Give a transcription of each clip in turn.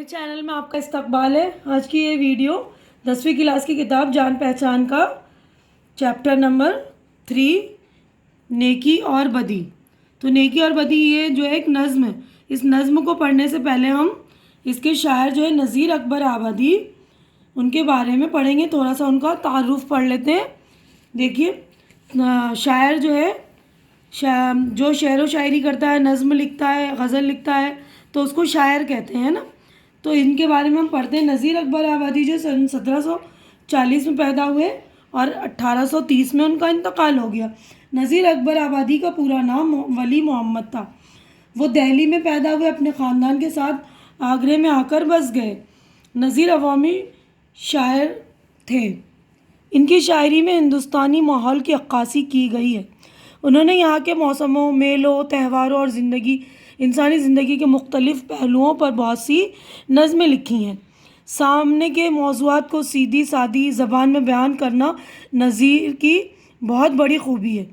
میرے چینل میں آپ کا استقبال ہے۔ آج کی یہ ویڈیو 10ویں کلاس کی کتاب جان پہچان کا چیپٹر نمبر 3 نیکی اور بدی۔ تو نیکی اور بدی یہ جو ایک نظم ہے، اس نظم کو پڑھنے سے پہلے ہم اس کے شاعر جو ہے نذیر اکبر آبادی، ان کے بارے میں پڑھیں گے، تھوڑا سا ان کا تعارف پڑھ لیتے ہیں۔ دیکھیے شاعر جو ہے جو شعر و شاعری کرتا ہے، نظم لکھتا ہے، غزل لکھتا ہے، تو اس کو شاعر کہتے ہیں نا۔ تو ان کے بارے میں ہم پڑھتے ہیں۔ نذیر اکبر آبادی جو سن 1740 میں پیدا ہوئے اور 1830 میں ان کا انتقال ہو گیا۔ نذیر اکبر آبادی کا پورا نام ولی محمد تھا۔ وہ دہلی میں پیدا ہوئے، اپنے خاندان کے ساتھ آگرے میں آ کر بس گئے۔ نذیر عوامی شاعر تھے۔ ان کی شاعری میں ہندوستانی ماحول کی عکاسی کی گئی ہے۔ انہوں نے یہاں کے موسموں، میلوں، تہواروں اور انسانی زندگی کے مختلف پہلوؤں پر بہت سی نظمیں لکھی ہیں۔ سامنے کے موضوعات کو سیدھی سادی زبان میں بیان کرنا نذیر کی بہت بڑی خوبی ہے۔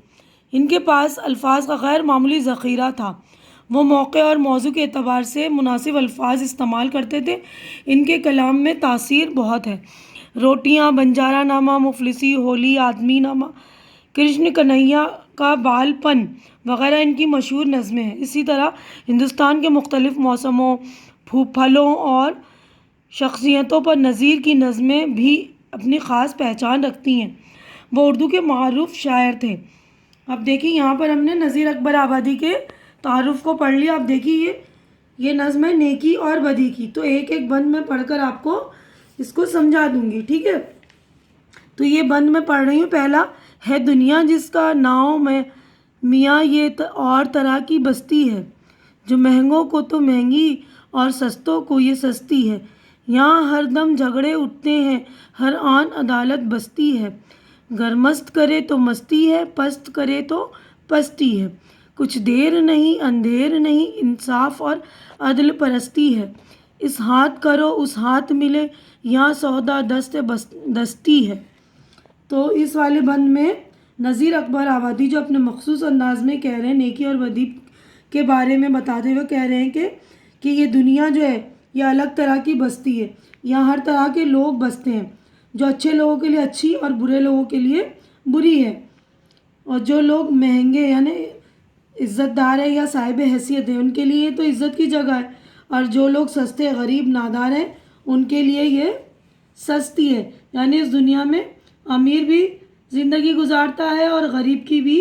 ان کے پاس الفاظ کا غیر معمولی ذخیرہ تھا۔ وہ موقع اور موضوع کے اعتبار سے مناسب الفاظ استعمال کرتے تھے۔ ان کے کلام میں تاثیر بہت ہے۔ روٹیاں، بنجارا نامہ، مفلسی، ہولی، آدمی نامہ، کرشن کنہیا کا بال پن وغیرہ ان کی مشہور نظمیں ہیں۔ اسی طرح ہندوستان کے مختلف موسموں، پھلوں اور شخصیتوں پر نذیر کی نظمیں بھی اپنی خاص پہچان رکھتی ہیں۔ وہ اردو کے معروف شاعر تھے۔ اب دیکھیے یہاں پر ہم نے نذیر اکبر آبادی کے تعارف کو پڑھ لیا۔ اب دیکھیے یہ نظم ہے نیکی اور بدی کی، تو ایک ایک بند میں پڑھ کر آپ کو اس کو سمجھا دوں گی، ٹھیک ہے؟ تو یہ بند میں پڑھ رہی ہوں۔ پہلا ہے دنیا جس کا ناؤ میں میاں یہ اور طرح کی بستی ہے، جو مہنگوں کو تو مہنگی اور سستوں کو یہ سستی ہے۔ یہاں ہر دم جھگڑے اٹھتے ہیں، ہر آن عدالت بستی ہے۔ گر مست کرے تو مستی ہے، پست کرے تو پستی ہے۔ کچھ دیر نہیں اندھیر نہیں، انصاف اور عدل پرستی ہے۔ اس ہاتھ کرو اس ہاتھ ملے، یہاں سودا دست دستی ہے۔ تو اس والے بند میں نذیر اکبر آبادی جو اپنے مخصوص انداز میں کہہ رہے ہیں، نیکی اور بدی کے بارے میں بتاتے ہوئے کہہ رہے ہیں کہ یہ دنیا جو ہے یہ الگ طرح کی بستی ہے۔ یہاں ہر طرح کے لوگ بستے ہیں، جو اچھے لوگوں کے لیے اچھی اور برے لوگوں کے لیے بری ہے۔ اور جو لوگ مہنگے یعنی عزت دار ہیں یا صاحب حیثیت ہیں، ان کے لیے تو عزت کی جگہ ہے، اور جو لوگ سستے، غریب، نادار ہیں، ان کے لیے یہ سستی ہے۔ یعنی اس دنیا میں امیر بھی زندگی گزارتا ہے اور غریب کی بھی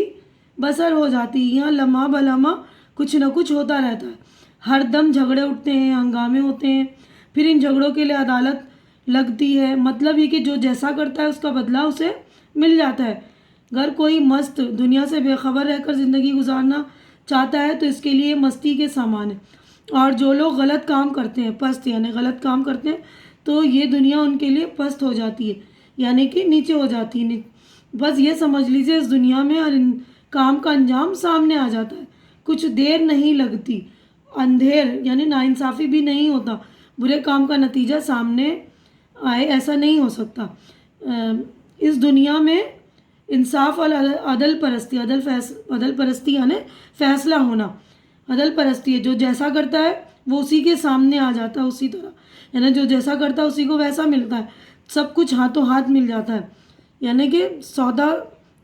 بسر ہو جاتی ہے۔ یہاں لمحہ بلمحہ کچھ نہ کچھ ہوتا رہتا ہے۔ ہر دم جھگڑے اٹھتے ہیں، ہنگامے ہوتے ہیں، پھر ان جھگڑوں کے لیے عدالت لگتی ہے۔ مطلب یہ کہ جو جیسا کرتا ہے اس کا بدلہ اسے مل جاتا ہے۔ اگر کوئی مست دنیا سے بے خبر رہ کر زندگی گزارنا چاہتا ہے تو اس کے لیے مستی کے سامان ہے۔ اور جو لوگ غلط کام کرتے ہیں، پست یعنی غلط کام کرتے ہیں، تو یہ دنیا ان کے لیے پست ہو جاتی ہے، یعنی کہ نیچے ہو جاتی ہے۔ بس یہ سمجھ لیجیے اس دنیا میں ہر کام کا انجام سامنے آ جاتا ہے۔ کچھ دیر نہیں لگتی، اندھیر یعنی ناانصافی بھی نہیں ہوتا، برے کام کا نتیجہ سامنے آئے ایسا نہیں ہو سکتا۔ اس دنیا میں انصاف اور عدل پرستی یعنی فیصلہ ہونا، عدل پرستی ہے۔ جو جیسا کرتا ہے وہ اسی کے سامنے آ جاتا ہے، اسی طرح یعنی جو جیسا کرتا ہے اسی کو ویسا ملتا ہے، سب کچھ ہاتھوں ہاتھ مل جاتا ہے۔ یعنی کہ سودا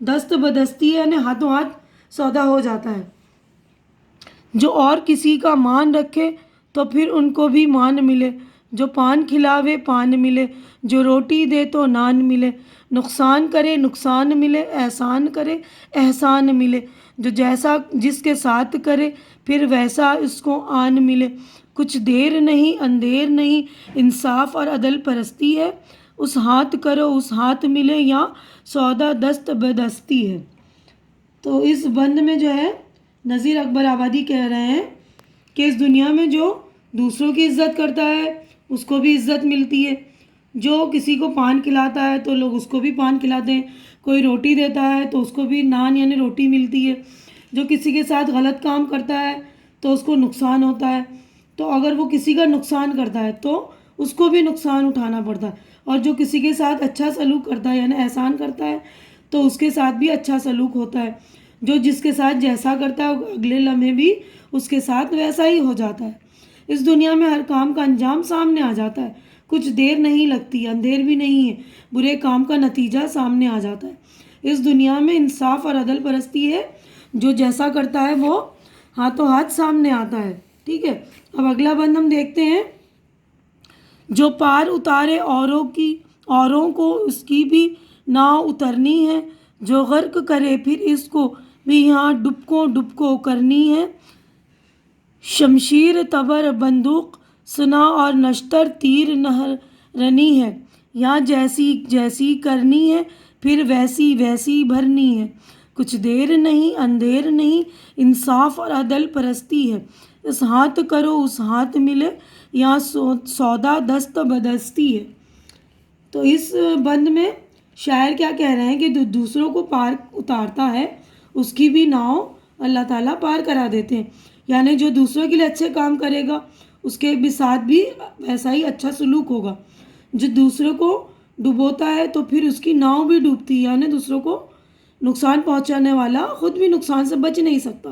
دست بدستی ہے، یعنی ہاتھوں ہاتھ سودا ہو جاتا ہے۔ جو اور کسی کا مان رکھے تو پھر ان کو بھی مان ملے، جو پان کھلاوے پان ملے، جو روٹی دے تو نان ملے، نقصان کرے نقصان ملے، احسان کرے احسان ملے، جو جیسا جس کے ساتھ کرے پھر ویسا اس کو آن ملے۔ کچھ دیر نہیں اندھیر نہیں، انصاف اور عدل پرستی ہے۔ اس ہاتھ کرو اس ہاتھ ملے، یا سودا دست بدستی ہے۔ تو اس بند میں جو ہے نذیر اکبر آبادی کہہ رہے ہیں کہ اس دنیا میں جو دوسروں کی عزت کرتا ہے اس کو بھی عزت ملتی ہے، جو کسی کو پان کھلاتا ہے تو لوگ اس کو بھی پان کھلاتے ہیں، کوئی روٹی دیتا ہے تو اس کو بھی نان یعنی روٹی ملتی ہے، جو کسی کے ساتھ غلط کام کرتا ہے تو اس کو نقصان ہوتا ہے، تو اگر وہ کسی کا نقصان کرتا ہے تو اس کو بھی نقصان اٹھانا پڑتا ہے، اور جو کسی کے ساتھ اچھا سلوک کرتا ہے یعنی احسان کرتا ہے تو اس کے ساتھ بھی اچھا سلوک ہوتا ہے۔ جو جس کے ساتھ جیسا کرتا ہے اگلے لمحے بھی اس کے ساتھ ویسا ہی ہو جاتا ہے۔ اس دنیا میں ہر کام کا انجام سامنے آ جاتا ہے، کچھ دیر نہیں لگتی، اندھیر بھی نہیں ہے، برے کام کا نتیجہ سامنے آ جاتا ہے۔ اس دنیا میں انصاف اور عدل پرستی ہے، جو جیسا کرتا ہے وہ ہاتھوں ہاتھ سامنے آتا ہے۔ ٹھیک ہے، اب اگلا بند ہم دیکھتے ہیں۔ جو پار اتارے اوروں کو اس کی بھی ناؤ اترنی ہے، جو غرق کرے پھر اس کو بھی یہاں ڈبکو کرنی ہے۔ شمشیر تبر بندوق سنا اور نشتر تیر نہرنی ہے، یہاں جیسی کرنی ہے پھر ویسی بھرنی ہے۔ کچھ دیر نہیں اندھیر نہیں، انصاف اور عدل پرستی ہے، اس ہاتھ کرو اس ہاتھ ملے، یہاں سودا دست بدستی ہے۔ تو اس بند میں شاعر کیا کہہ رہے ہیں کہ جو دوسروں کو پار اتارتا ہے اس کی بھی ناؤ اللہ تعالیٰ پار کرا دیتے ہیں، یعنی جو دوسروں کے لیے اچھے کام کرے گا اس کے بھی ساتھ بھی ویسا ہی اچھا سلوک ہوگا۔ جو دوسروں کو ڈبوتا ہے تو پھر اس کی ناؤ بھی ڈوبتی ہے، یعنی دوسروں کو نقصان پہنچانے والا خود بھی نقصان سے بچ نہیں سکتا۔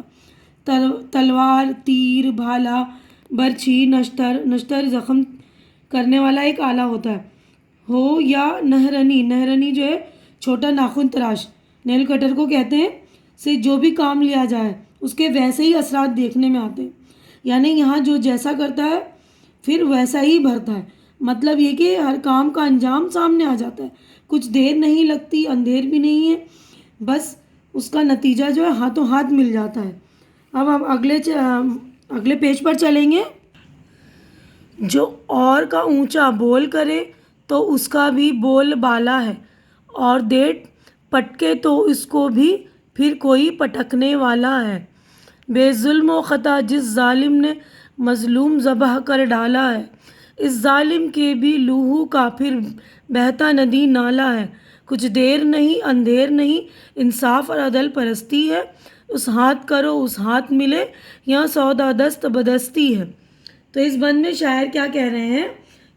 تلوار، تیر، بھالا، برچھی، نشتر زخم کرنے والا ایک آلہ ہوتا ہے ہو، یا نہرنی جو ہے چھوٹا ناخن تراش، نیل کٹر کو کہتے ہیں، سے جو بھی کام لیا جائے اس کے ویسے ہی اثرات دیکھنے میں آتے ہیں، یعنی یہاں جو جیسا کرتا ہے پھر ویسا ہی بھرتا ہے۔ مطلب یہ کہ ہر کام کا انجام سامنے آ جاتا ہے، کچھ دیر نہیں لگتی، اندھیر بھی نہیں ہے، بس اس کا نتیجہ جو ہے ہاتھوں ہاتھ مل جاتا ہے۔ اب ہم اگلے پیج پر چلیں گے۔ جو اور کا اونچا بول کرے تو اس کا بھی بول بالا ہے، اور دے پٹکے تو اس کو بھی پھر کوئی پٹکنے والا ہے۔ بے ظلم و خطا جس ظالم نے مظلوم ذبح کر ڈالا ہے، اس ظالم کے بھی لہو کا پھر بہتا ندی نالا ہے۔ کچھ دیر نہیں اندھیر نہیں، انصاف اور عدل پرستی ہے، اس ہاتھ کرو اس ہاتھ ملے، یہاں سودا دست بدستی ہے۔ تو اس بند میں شاعر کیا کہہ رہے ہیں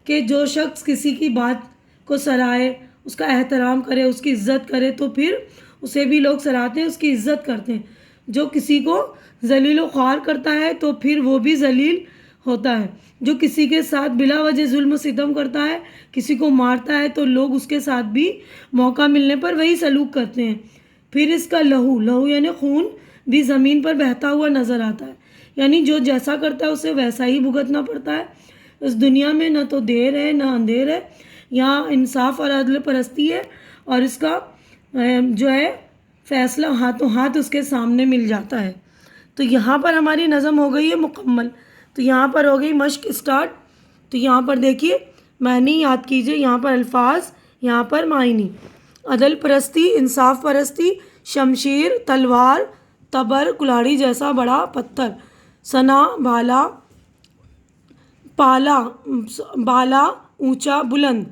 کہ جو شخص کسی کی بات کو سرائے، اس کا احترام کرے، اس کی عزت کرے تو پھر اسے بھی لوگ سراہتے ہیں، اس کی عزت کرتے ہیں۔ جو کسی کو ذلیل و خوار کرتا ہے تو پھر وہ بھی ذلیل ہوتا ہے۔ جو کسی کے ساتھ بلا وجہ ظلم و ستم کرتا ہے، کسی کو مارتا ہے تو لوگ اس کے ساتھ بھی موقع ملنے پر وہی سلوک کرتے ہیں۔ پھر اس کا لہو یعنی خون بھی زمین پر بہتا ہوا نظر آتا ہے، یعنی جو جیسا کرتا ہے اسے ویسا ہی بھگتنا پڑتا ہے۔ اس دنیا میں نہ تو دیر ہے نہ اندھیر ہے، یہاں انصاف اور عدل پرستی ہے، اور اس کا جو ہے فیصلہ ہاتھوں ہاتھ اس کے سامنے مل جاتا ہے۔ تو یہاں پر ہماری نظم ہو گئی ہے مکمل۔ تو یہاں پر ہو گئی مشق اسٹارٹ۔ تو یہاں پر دیکھیے معنی یاد کیجئے، یہاں پر الفاظ، یہاں پر معنی۔ عدل پرستی، انصاف پرستی، شمشیر تلوار، تبر کلاڑی جیسا بڑا پتھر، ثنا بھالا، بالا اونچا بلند،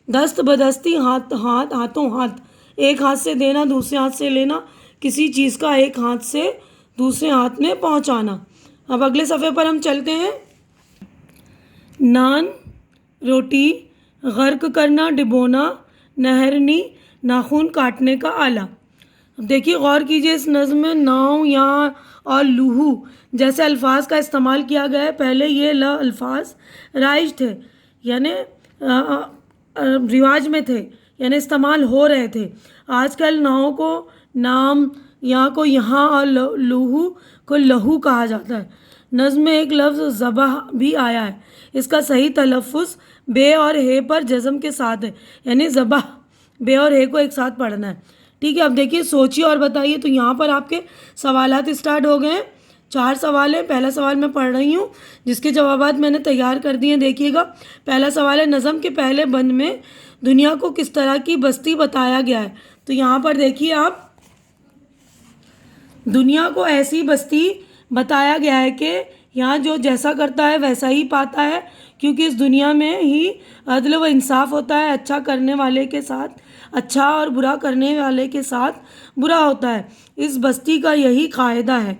دست بدستی ہاتھوں ہاتھ، ایک ہاتھ سے دینا دوسرے ہاتھ سے لینا، کسی چیز کا ایک ہاتھ سے دوسرے ہاتھ میں پہنچانا۔ اب اگلے صفحے پر ہم چلتے ہیں۔ نان روٹی، غرق کرنا ڈبونا، نہرنی ناخن کاٹنے کا آلہ۔ اب دیکھیے غور کیجئے اس نظم میں ناؤ یہاں اور لوہو جیسے الفاظ کا استعمال کیا گیا ہے۔ پہلے یہ الفاظ رائج تھے، یعنی رواج میں تھے، یعنی استعمال ہو رہے تھے۔ آج کل ناؤ کو نام، یہاں کو یہاں اور لوہو کو لہو کہا جاتا ہے۔ نظم میں ایک لفظ ذبح بھی آیا ہے، اس کا صحیح تلفظ بے اور ہے پر جزم کے ساتھ ہے، یعنی ذبح بے اور ہے کو ایک ساتھ پڑھنا ہے۔ ٹھیک ہے، اب دیکھیے سوچیے اور بتائیے۔ تو یہاں پر آپ کے سوالات اسٹارٹ ہو گئے ہیں، 4 سوال ہیں۔ پہلا سوال میں پڑھ رہی ہوں جس کے جوابات میں نے تیار کر دیے ہیں، دیکھیے گا۔ پہلا سوال ہے، نظم کے پہلے بند میں دنیا کو کس طرح کی بستی بتایا گیا ہے؟ تو یہاں پر دیکھیے آپ، دنیا کو ایسی بستی بتایا گیا ہے کہ یہاں جو جیسا کرتا ہے ویسا ہی پاتا ہے، کیونکہ اس دنیا میں ہی عدل و انصاف ہوتا ہے، اچھا کرنے والے کے ساتھ اچھا اور برا کرنے والے کے ساتھ برا ہوتا ہے، اس بستی کا یہی قاعدہ ہے۔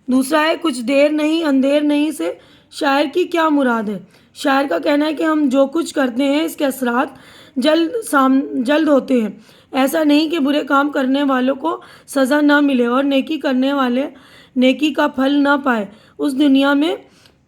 دوسرا ہے، کچھ دیر نہیں اندھیر نہیں سے شاعر کی کیا مراد ہے؟ شاعر کا کہنا ہے کہ ہم جو کچھ کرتے ہیں اس کے اثرات جلد ہوتے ہیں، ایسا نہیں کہ برے کام کرنے والوں کو سزا نہ ملے اور نیکی کرنے والے نیکی کا پھل نہ پائے۔ اس دنیا میں